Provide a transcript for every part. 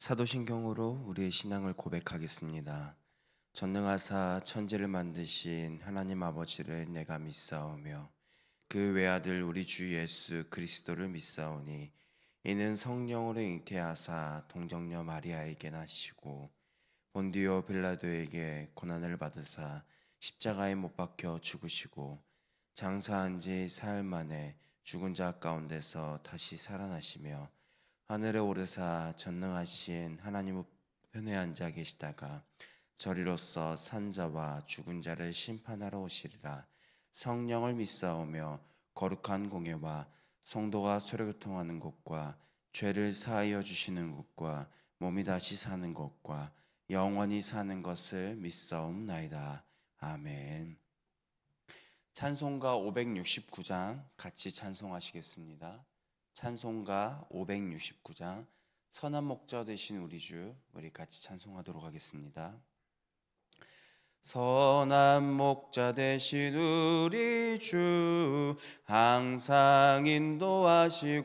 사도신경으로 우리의 신앙을 고백하겠습니다. 전능하사 천지를 만드신 하나님 아버지를 내가 믿사오며 그 외아들 우리 주 예수 그리스도를 믿사오니 이는 성령으로 잉태하사 동정녀 마리아에게 나시고 본디오 빌라도에게 고난을 받으사 십자가에 못 박혀 죽으시고 장사한 지 사흘 만에 죽은 자 가운데서 다시 살아나시며 하늘에 오르사 전능하신 하나님 우편에 앉아 계시다가 저리로서 산자와 죽은 자를 심판하러 오시리라. 성령을 믿사오며 거룩한 공예와 성도가 서로교통하는 것과 죄를 사하여 주시는 것과 몸이 다시 사는 것과 영원히 사는 것을 믿사옵나이다. 아멘. 찬송가 569장 같이 찬송하시겠습니다. 찬송가 569장 선한 목자 되신 우리 주, 우리 같이 찬송하도록 하겠습니다. 선한 목자 되신 우리 주, 항상 인도하시고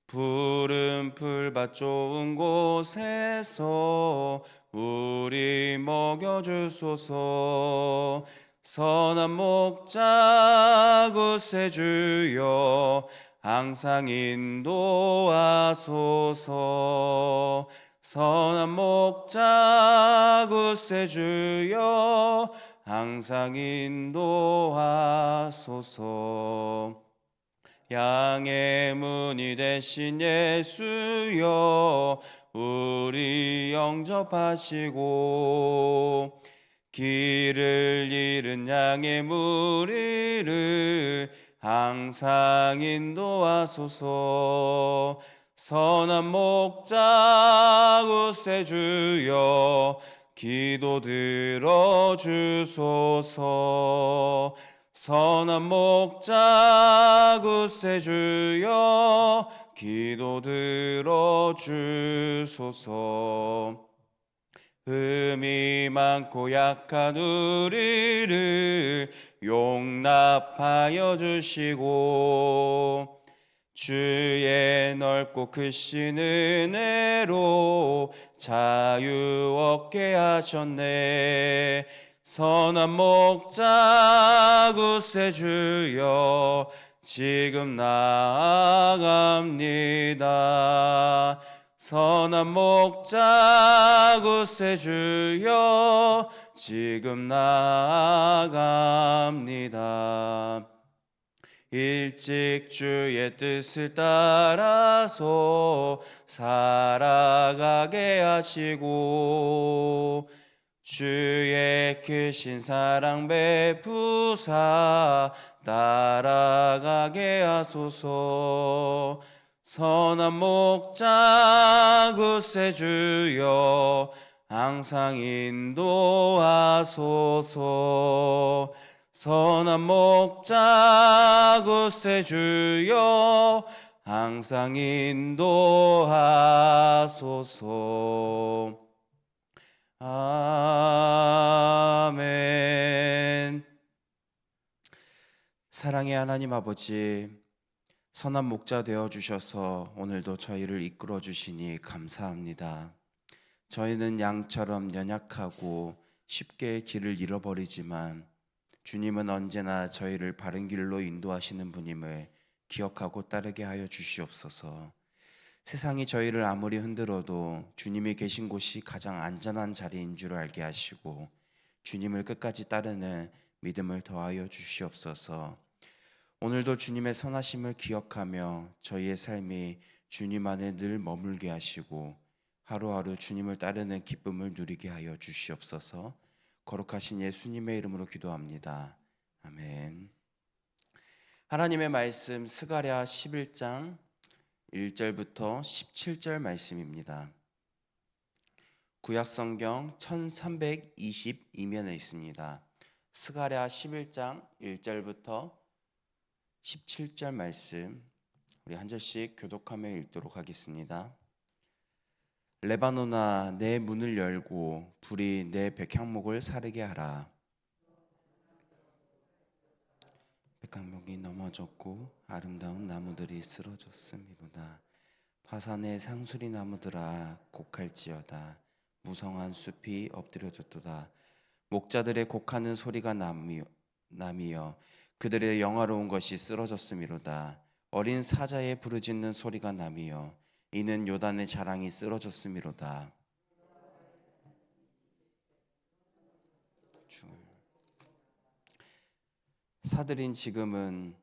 푸른 풀밭 좋은 곳에서 우리 먹여주소서. 선한 목자 구세주여 항상 인도하소서. 선한 목자 구세주여 항상 인도하소서. 양의 문이 되신 예수여 우리 영접하시고 길을 잃은 양의 무리를 항상 인도하소서. 선한 목자 구세주여 기도 들어주소서. 선한 목자 구세주여 기도 들어주소서. 흠이 많고 약한 우리를 용납하여 주시고 주의 넓고 크신 은혜로 자유 얻게 하셨네. 선한 목자 구세주여 지금 나아갑니다. 선한 목자 구세주여 지금 나아갑니다. 일찍 주의 뜻을 따라서 살아가게 하시고 주의 크신 사랑 베푸사 따라가게 하소서. 선한 목자 구세주여 항상 인도하소서. 선한 목자 구세주여 항상 인도하소서. 아멘. 사랑의 하나님 아버지, 선한 목자 되어 주셔서 오늘도 저희를 이끌어 주시니 감사합니다. 저희는 양처럼 연약하고 쉽게 길을 잃어버리지만 주님은 언제나 저희를 바른 길로 인도하시는 분임을 기억하고 따르게 하여 주시옵소서. 세상이 저희를 아무리 흔들어도 주님이 계신 곳이 가장 안전한 자리인 줄 알게 하시고 주님을 끝까지 따르는 믿음을 더하여 주시옵소서. 오늘도 주님의 선하심을 기억하며 저희의 삶이 주님 안에 늘 머물게 하시고 하루하루 주님을 따르는 기쁨을 누리게 하여 주시옵소서. 거룩하신 예수님의 이름으로 기도합니다. 아멘. 하나님의 말씀 스가랴 11장 1절부터 17절 말씀입니다. 구약성경 1322면에 있습니다. 스가랴 11장 1절부터 17절 말씀 우리 한 절씩 교독하며 읽도록 하겠습니다. 레바논아 내 문을 열고 불이 내 백향목을 사르게 하라. 백향목이 넘어졌고 아름다운 나무들이 쓰러졌음이로다. 화산의 상수리 나무들아 곡할지어다. 무성한 숲이 엎드려졌도다. 목자들의 곡하는 소리가 남이여 그들의 영화로운 것이 쓰러졌음이로다. 어린 사자의 부르짖는 소리가 남이여 이는 요단의 자랑이 쓰러졌음이로다. 사들인 지금은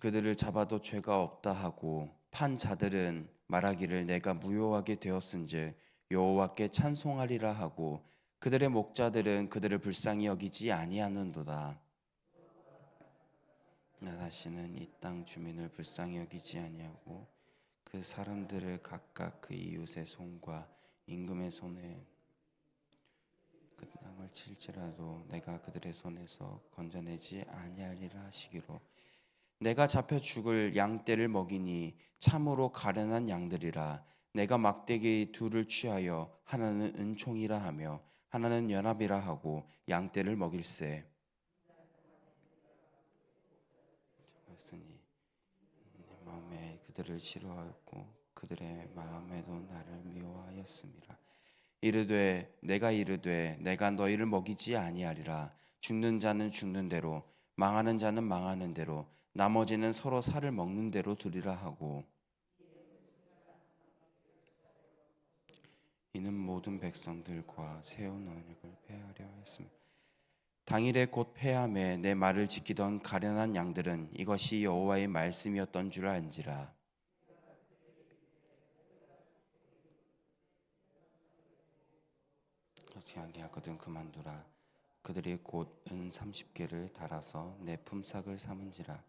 그들을 잡아도 죄가 없다 하고 판 자들은 말하기를 내가 무효하게 되었은즉 여호와께 찬송하리라 하고 그들의 목자들은 그들을 불쌍히 여기지 아니하는도다. 나 다시는 이 땅 주민을 불쌍히 여기지 아니하고 그 사람들을 각각 그 이웃의 손과 임금의 손에 그 땅을 칠지라도 내가 그들의 손에서 건져내지 아니하리라 하시기로 내가 잡혀 죽을 양떼를 먹이니 참으로 가련한 양들이라. 내가 막대기 둘을 취하여 하나는 은총이라 하며 하나는 연합이라 하고 양떼를 먹일세. 했으니 내 마음에 그들을 싫어하였고 그들의 마음에도 나를 미워하였음이라. 이르되 내가 너희를 먹이지 아니하리라. 죽는 자는 죽는 대로 망하는 자는 망하는 대로 나머지는 서로 살을 먹는 대로 두리라 하고 이는 모든 백성들과 세운 언약을 폐하려 했습니다. 당일에 곧 폐함에 내 말을 지키던 가련한 양들은 이것이 여호와의 말씀이었던 줄 안지라. 그렇지 않게 하거든 그만두라. 그들이 곧 은 30개를 달아서 내 품삯을 삼은지라.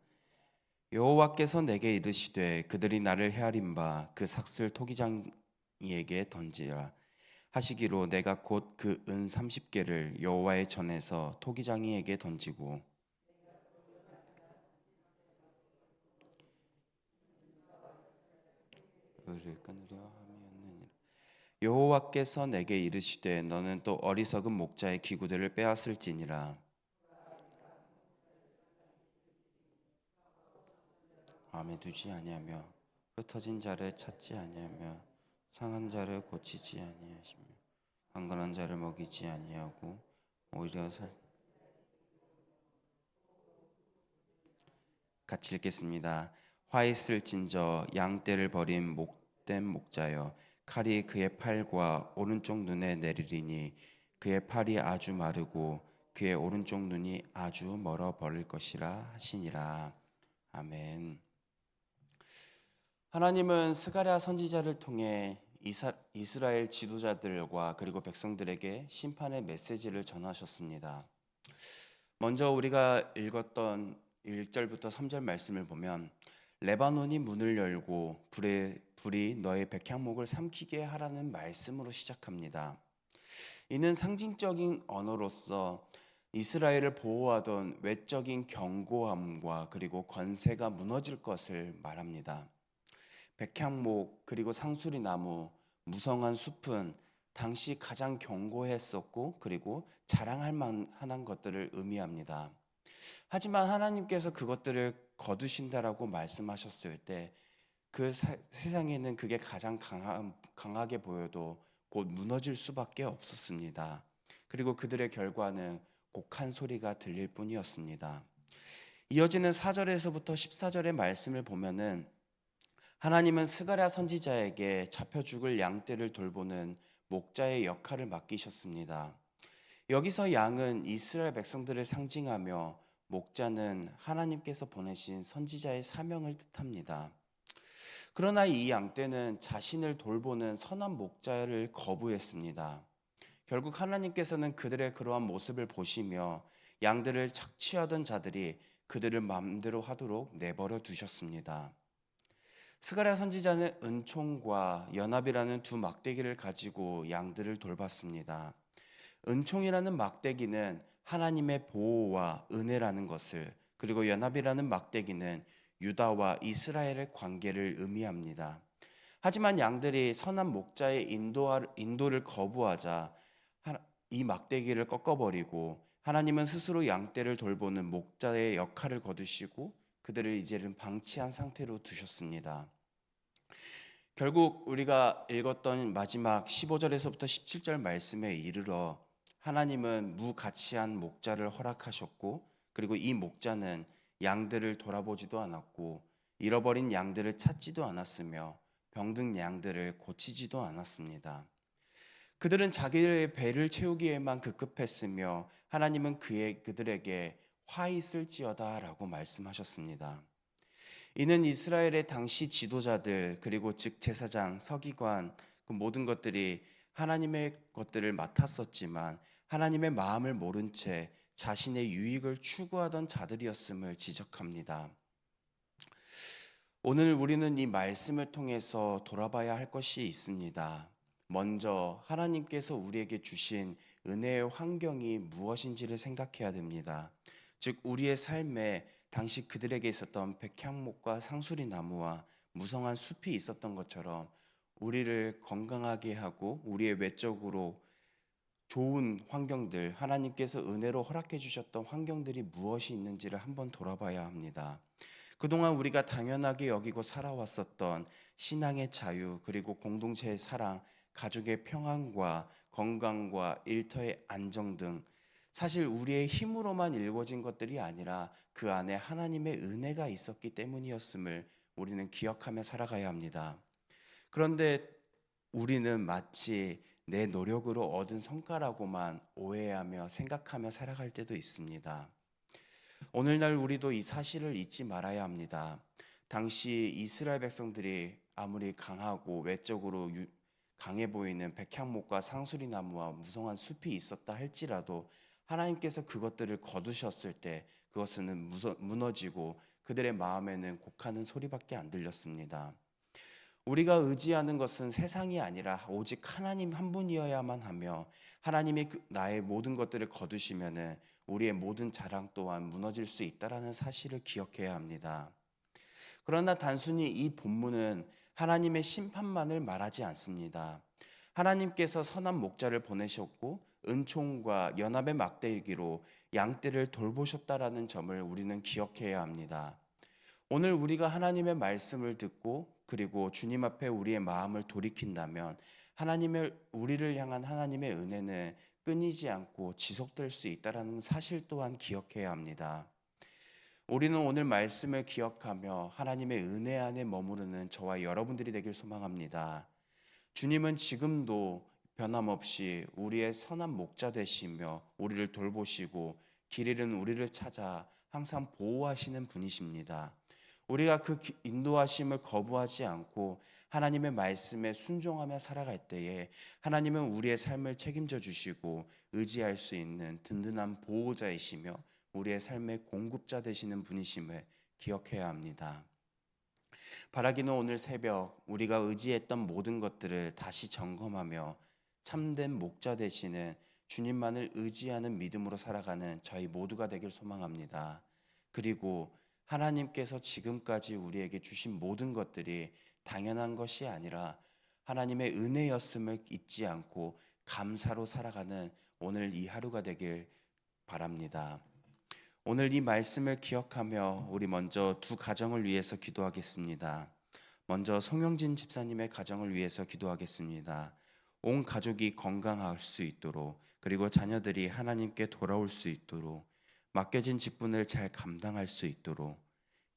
여호와께서 내게 이르시되 그들이 나를 헤아린 바 그 삭슬 토기장이에게 던지라 하시기로 내가 곧 그 은 30개를 여호와의 전에서 토기장이에게 던지고 을을 끊으려 함이었느니라. 여호와께서 내게 이르시되 너는 또 어리석은 목자의 기구들을 빼앗을지니라. 마음에 두지 아니하며 흩어진 자를 찾지 아니하며 상한 자를 고치지 아니하시며 강건한 자를 먹이지 아니하고 오히려 같이 읽겠습니다. 화 있을진저 양떼를 버린 목된 목자여 칼이 그의 팔과 오른쪽 눈에 내리리니 그의 팔이 아주 마르고 그의 오른쪽 눈이 아주 멀어 버릴 것이라 하시니라. 아멘. 하나님은 스가랴 선지자를 통해 이스라엘 지도자들과 그리고 백성들에게 심판의 메시지를 전하셨습니다. 먼저 우리가 읽었던 1절부터 3절 말씀을 보면 레바논이 문을 열고 불이 너의 백향목을 삼키게 하라는 말씀으로 시작합니다. 이는 상징적인 언어로서 이스라엘을 보호하던 외적인 견고함과 그리고 권세가 무너질 것을 말합니다. 백향목 그리고 상수리 나무, 무성한 숲은 당시 가장 견고했었고 그리고 자랑할 만한 것들을 의미합니다. 하지만 하나님께서 그것들을 거두신다라고 말씀하셨을 때 그 세상에는 그게 가장 강하게 보여도 곧 무너질 수밖에 없었습니다. 그리고 그들의 결과는 곡한 소리가 들릴 뿐이었습니다. 이어지는 4절에서부터 14절의 말씀을 보면은 하나님은 스가랴 선지자에게 잡혀 죽을 양떼를 돌보는 목자의 역할을 맡기셨습니다. 여기서 양은 이스라엘 백성들을 상징하며 목자는 하나님께서 보내신 선지자의 사명을 뜻합니다. 그러나 이 양떼는 자신을 돌보는 선한 목자를 거부했습니다. 결국 하나님께서는 그들의 그러한 모습을 보시며 양들을 착취하던 자들이 그들을 마음대로 하도록 내버려 두셨습니다. 스가랴 선지자는 은총과 연합이라는 두 막대기를 가지고 양들을 돌봤습니다. 은총이라는 막대기는 하나님의 보호와 은혜라는 것을, 그리고 연합이라는 막대기는 유다와 이스라엘의 관계를 의미합니다. 하지만 양들이 선한 목자의 인도를 거부하자 이 막대기를 꺾어버리고 하나님은 스스로 양떼를 돌보는 목자의 역할을 거두시고 그들을 이제는 방치한 상태로 두셨습니다. 결국 우리가 읽었던 마지막 15절에서부터 17절 말씀에 이르러 하나님은 무가치한 목자를 허락하셨고, 그리고 이 목자는 양들을 돌아보지도 않았고 잃어버린 양들을 찾지도 않았으며 병든 양들을 고치지도 않았습니다. 그들은 자기의 배를 채우기에만 급급했으며 하나님은 그들에게 화 있을지어다 라고 말씀하셨습니다. 이는 이스라엘의 당시 지도자들, 그리고 즉 제사장, 서기관, 그 모든 것들이 하나님의 것들을 맡았었지만 하나님의 마음을 모른 채 자신의 유익을 추구하던 자들이었음을 지적합니다. 오늘 우리는 이 말씀을 통해서 돌아봐야 할 것이 있습니다. 먼저 하나님께서 우리에게 주신 은혜의 환경이 무엇인지를 생각해야 됩니다. 즉 우리의 삶에 당시 그들에게 있었던 백향목과 상수리 나무와 무성한 숲이 있었던 것처럼 우리를 건강하게 하고 우리의 외적으로 좋은 환경들, 하나님께서 은혜로 허락해 주셨던 환경들이 무엇이 있는지를 한번 돌아봐야 합니다. 그동안 우리가 당연하게 여기고 살아왔었던 신앙의 자유, 그리고 공동체의 사랑, 가족의 평안과 건강과 일터의 안정 등 사실 우리의 힘으로만 이루어진 것들이 아니라 그 안에 하나님의 은혜가 있었기 때문이었음을 우리는 기억하며 살아가야 합니다. 그런데 우리는 마치 내 노력으로 얻은 성과라고만 오해하며 생각하며 살아갈 때도 있습니다. 오늘날 우리도 이 사실을 잊지 말아야 합니다. 당시 이스라엘 백성들이 아무리 강하고 외적으로 강해 보이는 백향목과 상수리 나무와 무성한 숲이 있었다 할지라도 하나님께서 그것들을 거두셨을 때 그것은 무너지고 그들의 마음에는 곡하는 소리밖에 안 들렸습니다. 우리가 의지하는 것은 세상이 아니라 오직 하나님 한 분이어야만 하며 하나님이 나의 모든 것들을 거두시면은 우리의 모든 자랑 또한 무너질 수 있다라는 사실을 기억해야 합니다. 그러나 단순히 이 본문은 하나님의 심판만을 말하지 않습니다. 하나님께서 선한 목자를 보내셨고 은총과 연합의 막대기로 양떼를 돌보셨다라는 점을 우리는 기억해야 합니다. 오늘 우리가 하나님의 말씀을 듣고 그리고 주님 앞에 우리의 마음을 돌이킨다면 우리를 향한 하나님의 은혜는 끊이지 않고 지속될 수 있다는 사실 또한 기억해야 합니다. 우리는 오늘 말씀을 기억하며 하나님의 은혜 안에 머무르는 저와 여러분들이 되길 소망합니다. 주님은 지금도 변함없이 우리의 선한 목자 되시며 우리를 돌보시고 길 잃은 우리를 찾아 항상 보호하시는 분이십니다. 우리가 그 인도하심을 거부하지 않고 하나님의 말씀에 순종하며 살아갈 때에 하나님은 우리의 삶을 책임져 주시고 의지할 수 있는 든든한 보호자이시며 우리의 삶의 공급자 되시는 분이심을 기억해야 합니다. 바라기는 오늘 새벽 우리가 의지했던 모든 것들을 다시 점검하며 참된 목자 되시는 주님만을 의지하는 믿음으로 살아가는 저희 모두가 되길 소망합니다. 그리고 하나님께서 지금까지 우리에게 주신 모든 것들이 당연한 것이 아니라 하나님의 은혜였음을 잊지 않고 감사로 살아가는 오늘 이 하루가 되길 바랍니다. 오늘 이 말씀을 기억하며 우리 먼저 두 가정을 위해서 기도하겠습니다. 먼저 송영진 집사님의 가정을 위해서 기도하겠습니다. 온 가족이 건강할 수 있도록 그리고 자녀들이 하나님께 돌아올 수 있도록 맡겨진 직분을 잘 감당할 수 있도록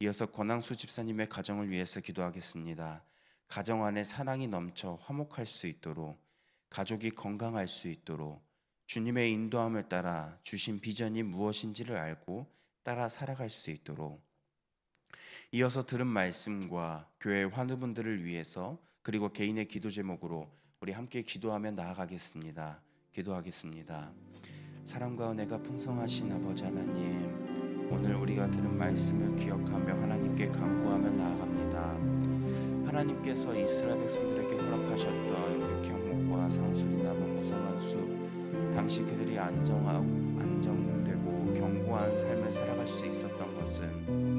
이어서 권항수 집사님의 가정을 위해서 기도하겠습니다. 가정 안에 사랑이 넘쳐 화목할 수 있도록 가족이 건강할 수 있도록 주님의 인도함을 따라 주신 비전이 무엇인지를 알고 따라 살아갈 수 있도록 이어서 들은 말씀과 교회 환우분들을 위해서 그리고 개인의 기도 제목으로 우리 함께 기도하며 나아가겠습니다. 기도하겠습니다. 사랑과 은혜가 풍성하신 아버지 하나님, 오늘 우리가 들은 말씀을 기억하며 하나님께 간구하며 나아갑니다. 하나님께서 이스라엘 백성들에게 허락하셨던 백향목과 상수리나무 무성한 숲, 당시 그들이 안정되고 견고한 삶을 살아갈 수 있었던 것은